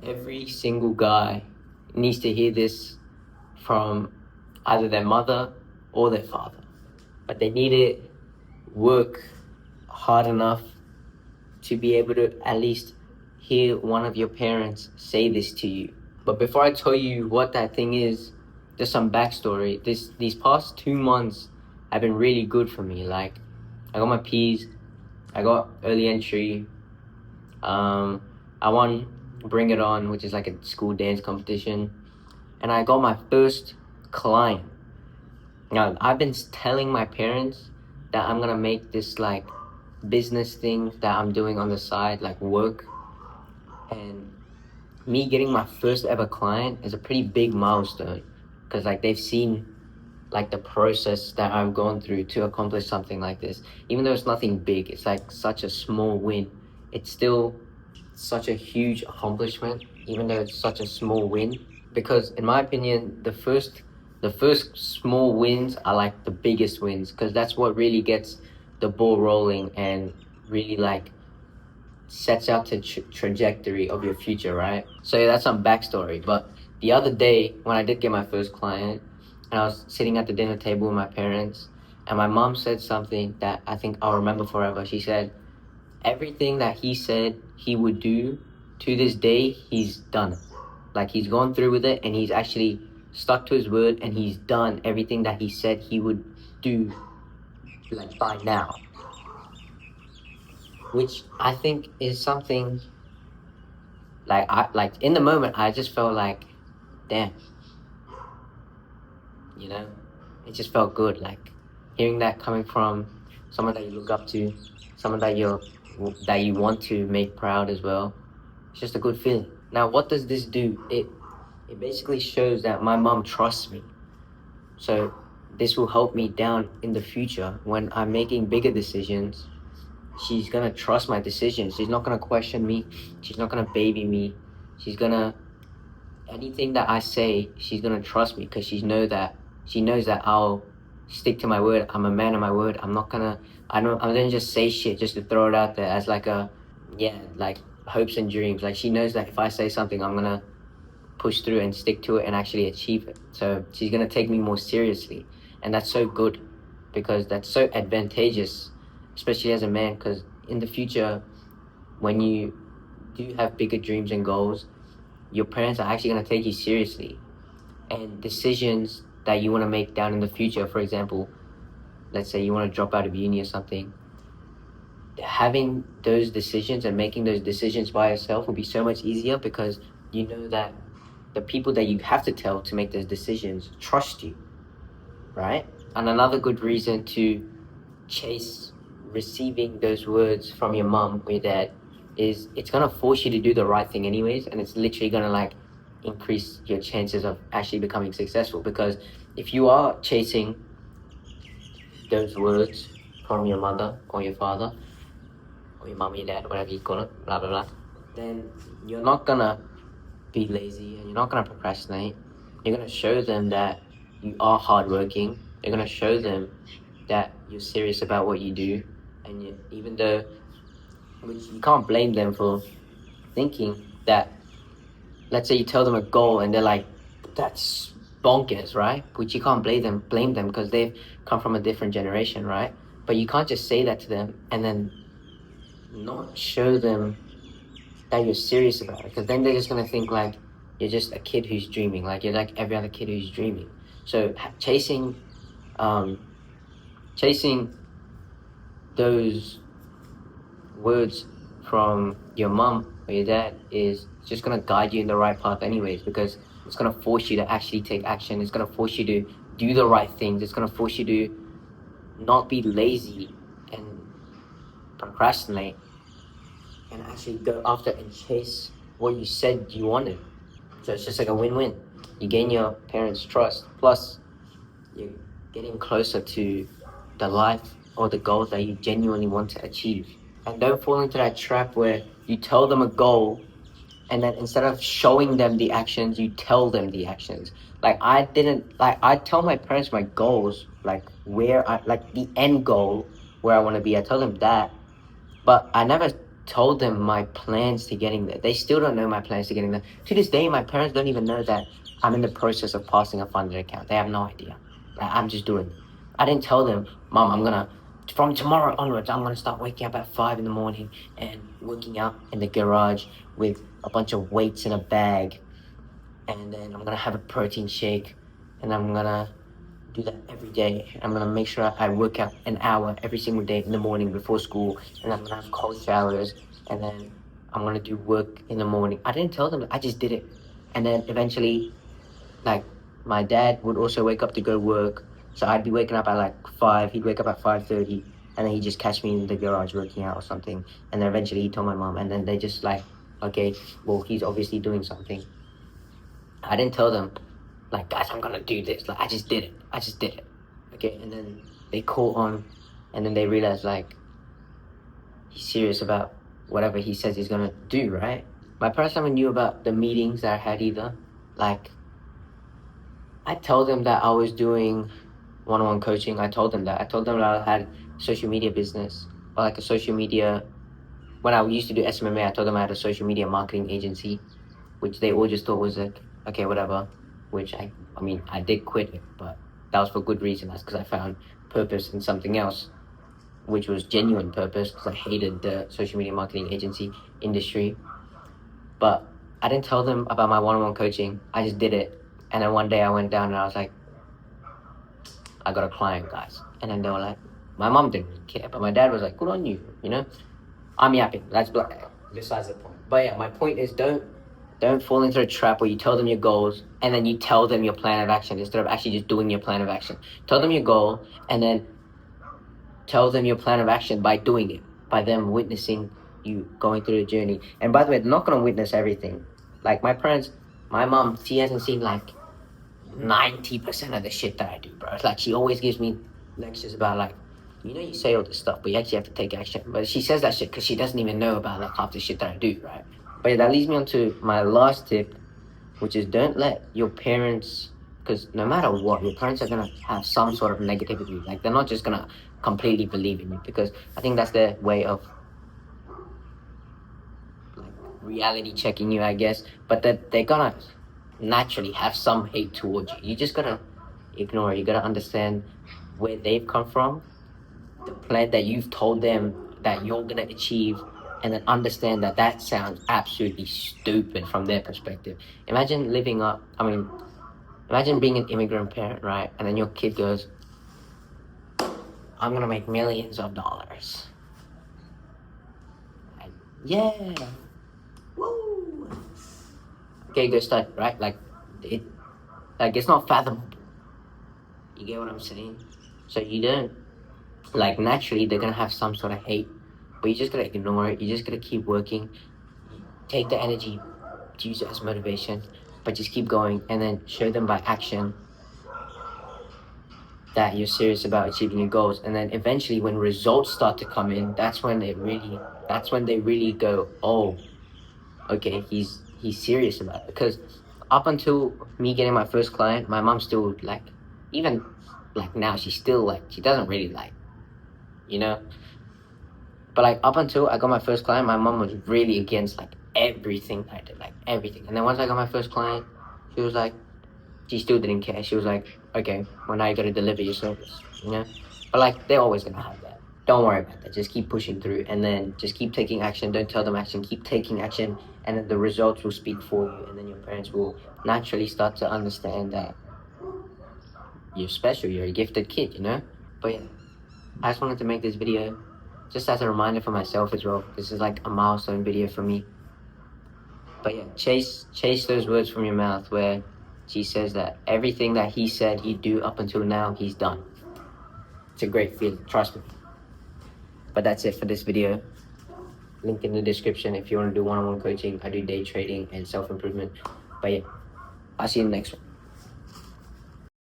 Every single guy needs to hear this from either their mother or their father. But they need to work hard enough to be able to at least hear one of your parents say this to you. But before I tell you what that thing is, just some backstory. These past 2 months have been really good for me. Like, I got my P's, I got early entry, I won Bring It On, which is like a school dance competition, and I got my first client. Now, I've been telling my parents that I'm gonna make this like business thing that I'm doing on the side, like work, and me getting my first ever client is a pretty big milestone, because like they've seen like the process that I've gone through to accomplish something like this. Even though it's nothing big, it's like such a small win. It's still such a huge accomplishment, even though it's such a small win. Because in my opinion, the first small wins are like the biggest wins, because that's what really gets the ball rolling and really like sets out the trajectory of your future, right? So yeah, that's some backstory. But the other day when I did get my first client, and I was sitting at the dinner table with my parents, and my mom said something that I think I'll remember forever. She said, everything that he said he would do, to this day, he's done it. Like, he's gone through with it, and he's actually stuck to his word, and he's done everything that he said he would do, like, by now. Which I think is something, like in the moment, I just felt like, damn, you know? It just felt good, like, hearing that coming from someone that you look up to, someone that you want to make proud as well. It's just a good feeling. Now, what does this do? It basically shows that my mom trusts me. So this will help me down in the future when I'm making bigger decisions. She's gonna trust my decisions. She's not gonna question me. She's not gonna baby me. Anything that I say, she's gonna trust me, because she knows that I'll stick to my word. I'm a man of my word. I'm gonna just say shit just to throw it out there as like like hopes and dreams. Like, she knows that if I say something, I'm gonna push through and stick to it and actually achieve it. So she's gonna take me more seriously, and that's so good, because that's so advantageous, especially as a man. Because in the future, when you do have bigger dreams and goals, your parents are actually gonna take you seriously, and decisions that you want to make down in the future. For example, let's say you want to drop out of uni or something, having those decisions and making those decisions by yourself will be so much easier, because you know that the people that you have to tell to make those decisions trust you, right? And another good reason to chase receiving those words from your mom or your dad is it's gonna force you to do the right thing anyways, and it's literally gonna like increase your chances of actually becoming successful. Because if you are chasing those words from your mother or your father or your mom or your dad, whatever you call it, blah blah blah, then you're not gonna be lazy, and you're not gonna procrastinate. You're gonna show them that you are hardworking. You're gonna show them that you're serious about what you do, and even though, which you can't blame them for thinking that. Let's say you tell them a goal and they're like, that's bonkers, right? Which you can't blame them, because they've come from a different generation, right? But you can't just say that to them and then not show them that you're serious about it, because then they're just gonna think like you're just a kid who's dreaming, like you're like every other kid who's dreaming. So chasing those words from your mom or your dad is just gonna guide you in the right path anyways, because it's gonna force you to actually take action. It's gonna force you to do the right things. It's gonna force you to not be lazy and procrastinate, and actually go after and chase what you said you wanted. So it's just like a win-win. You gain your parents' trust, plus you're getting closer to the life or the goal that you genuinely want to achieve. And don't fall into that trap where you tell them a goal, and then instead of showing them the actions, you tell them the actions. Like, I tell my parents my goals, like like the end goal, where I want to be. I tell them that, but I never told them my plans to getting there. They still don't know my plans to getting there. To this day, my parents don't even know that I'm in the process of passing a funded account. They have no idea. Like, I'm just doing it. I didn't tell them, Mom, from tomorrow onwards, I'm gonna start waking up at 5 in the morning and working out in the garage with a bunch of weights in a bag, and then I'm gonna have a protein shake, and I'm gonna do that every day. I'm gonna make sure I work out an hour every single day in the morning before school, and I'm gonna have cold showers, and then I'm gonna do work in the morning. I didn't tell them, I just did it. And then eventually, like, my dad would also wake up to go work, so I'd be waking up at like 5, he'd wake up at 5:30, and then he'd just catch me in the garage working out or something. And then eventually he told my mom, and then they just like, okay, well, he's obviously doing something. I didn't tell them, like, guys, I'm gonna do this. Like, I just did it. Okay, and then they caught on, and then they realized, like, he's serious about whatever he says he's gonna do, right? My parents never knew about the meetings that I had either. Like, I told them that I was doing one-on-one coaching. I told them that. I told them that I had a social media business, or like a social media. When I used to do SMMA, I told them I had a social media marketing agency, which they all just thought was like, okay, whatever. Which I mean, I did quit it, but that was for good reason. That's because I found purpose in something else, which was genuine purpose, because I hated the social media marketing agency industry. But I didn't tell them about my one-on-one coaching. I just did it. And then one day I went down and I was like, I got a client, guys. And then they were like, my mom didn't really care, but my dad was like, good on you, you know? I'm yapping. That's besides the point. But yeah, my point is don't fall into a trap where you tell them your goals and then you tell them your plan of action instead of actually just doing your plan of action. Tell them your goal and then tell them your plan of action by doing it, by them witnessing you going through the journey. And by the way, they're not going to witness everything. Like my parents, my mom, she hasn't seen like 90% of the shit that I do, bro. It's like she always gives me lectures about like, you know, you say all this stuff, but you actually have to take action. But she says that shit because she doesn't even know about like half the shit that I do, right? But yeah, that leads me on to my last tip, which is don't let your parents, because no matter what, your parents are gonna have some sort of negativity. Like they're not just gonna completely believe in you, because I think that's their way of like reality checking you, I guess. But that they're gonna naturally have some hate towards you. You just gotta ignore it. You gotta understand where they've come from, the plan that you've told them that you're gonna achieve, and then understand that that sounds absolutely stupid from their perspective. Imagine imagine being an immigrant parent, right? And then your kid goes, I'm gonna make millions of dollars. Like, yeah, woo. Okay, go start, right? Like it's not fathomable. You get what I'm saying? So you don't, like, naturally they're gonna have some sort of hate, but you just gotta ignore it. You just gotta keep working. Take the energy, use it as motivation, but just keep going, and then show them by action that you're serious about achieving your goals. And then eventually when results start to come in, that's when they really go, oh, okay, he's serious about it. Because up until me getting my first client, my mom still like, even like now, she's still like, she doesn't really like, you know. But like up until I got my first client, my mom was really against like everything I did, like everything. And then once I got my first client, she was like, she still didn't care. She was like, okay, well now you gotta deliver your service, you know? But like, they're always gonna have that. Don't worry about that. Just keep pushing through, and then just keep taking action. Don't tell them action. Keep taking action, and then the results will speak for you, and then your parents will naturally start to understand that you're special, you're a gifted kid, you know? But yeah, I just wanted to make this video just as a reminder for myself as well. This is like a milestone video for me. But yeah, chase those words from your mouth where she says that everything that he said he'd do up until now, he's done. It's a great feeling, trust me. But that's it for this video. Link in the description if you want to do one-on-one coaching. I do day trading and self-improvement. But yeah, I'll see you in the next one.